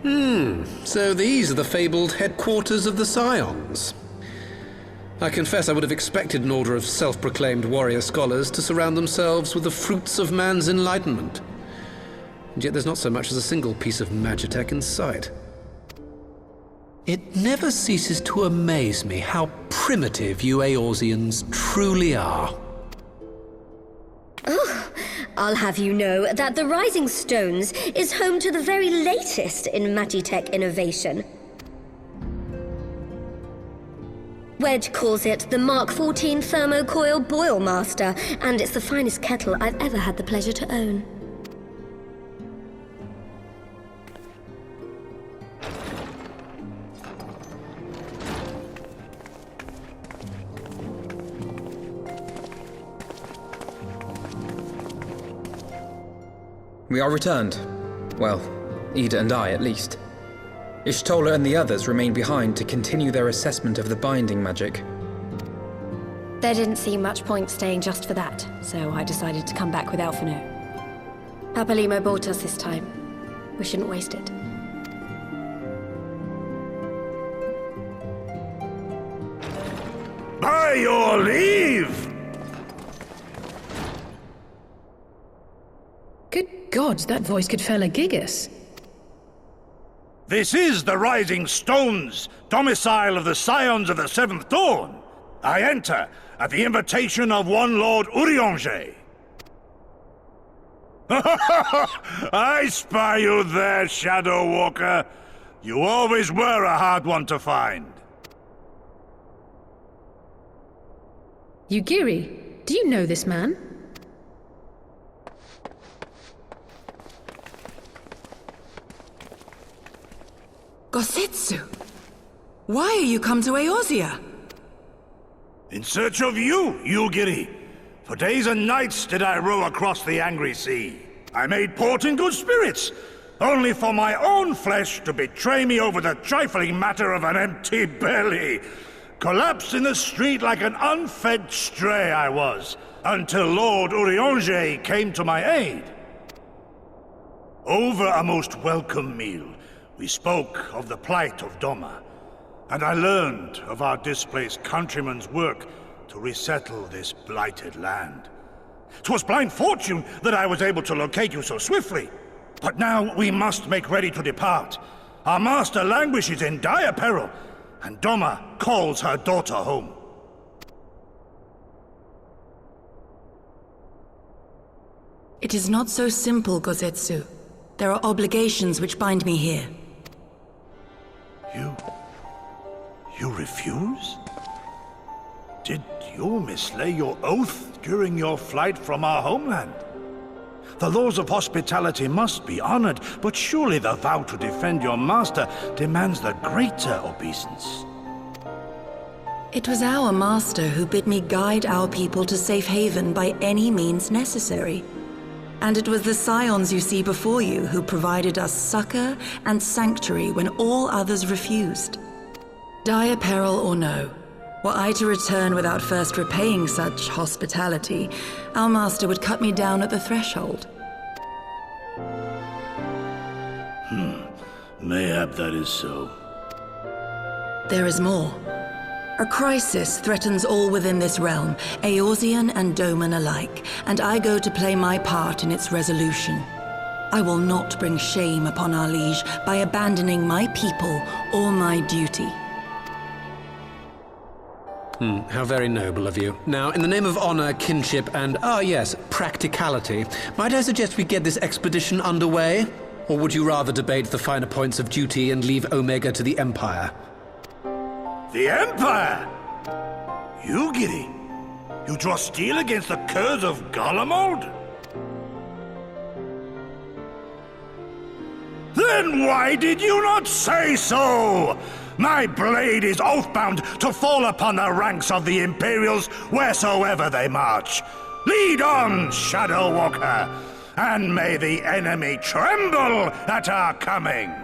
So these are the fabled headquarters of the scions. I confess I would have expected an order of self-proclaimed warrior scholars to surround themselves with the fruits of man's enlightenment. And yet there's not so much as a single piece of magitech in sight. It never ceases to amaze me how primitive you Eorzeans truly are. Oh, I'll have you know that the Rising Stones is home to the very latest in magitech innovation. Wedge calls it the Mark 14 Thermocoil Boil Master, and it's the finest kettle I've ever had the pleasure to own. We are returned. Well, Ida and I, at least. Ishtola and the others remain behind to continue their assessment of the binding magic. There didn't seem much point staying just for that, so I decided to come back with Alphino. Papalimo bought us this time. We shouldn't waste it. By your leave! Good God, that voice could fell a gigas. This is the Rising Stones, domicile of the Scions of the Seventh Dawn. I enter at the invitation of one Lord Urianger. I spy you there, Shadow Walker. You always were a hard one to find. Yugiri, do you know this man? Gosetsu! Why are you come to Eorzea? In search of you, Yugiri. For days and nights did I row across the angry sea. I made port in good spirits, only for my own flesh to betray me over the trifling matter of an empty belly. Collapsed in the street like an unfed stray I was, until Lord Urianger came to my aid. Over a most welcome meal, we spoke of the plight of Dhona, and I learned of our displaced countrymen's work to resettle this blighted land. 'Twas blind fortune that I was able to locate you so swiftly. But now we must make ready to depart. Our master languishes in dire peril, and Dhona calls her daughter home. It is not so simple, Gosetsu. There are obligations which bind me here. You refuse? Did you mislay your oath during your flight from our homeland? The laws of hospitality must be honored, but surely the vow to defend your master demands the greater obeisance. It was our master who bid me guide our people to safe haven by any means necessary. And it was the scions you see before you who provided us succor and sanctuary when all others refused. Dire peril or no, were I to return without first repaying such hospitality, our master would cut me down at the threshold. Mayhap that is so. There is more. A crisis threatens all within this realm, Eorzean and Doman alike, and I go to play my part in its resolution. I will not bring shame upon our liege by abandoning my people or my duty. How very noble of you. Now, in the name of honor, kinship, and, yes, practicality, might I suggest we get this expedition underway? Or would you rather debate the finer points of duty and leave Omega to the Empire? The Empire? Yugiri? You draw steel against the curse of Garlemald? Then why did you not say so? My blade is oath-bound to fall upon the ranks of the Imperials wheresoever they march. Lead on, Shadow Walker, and may the enemy tremble at our coming.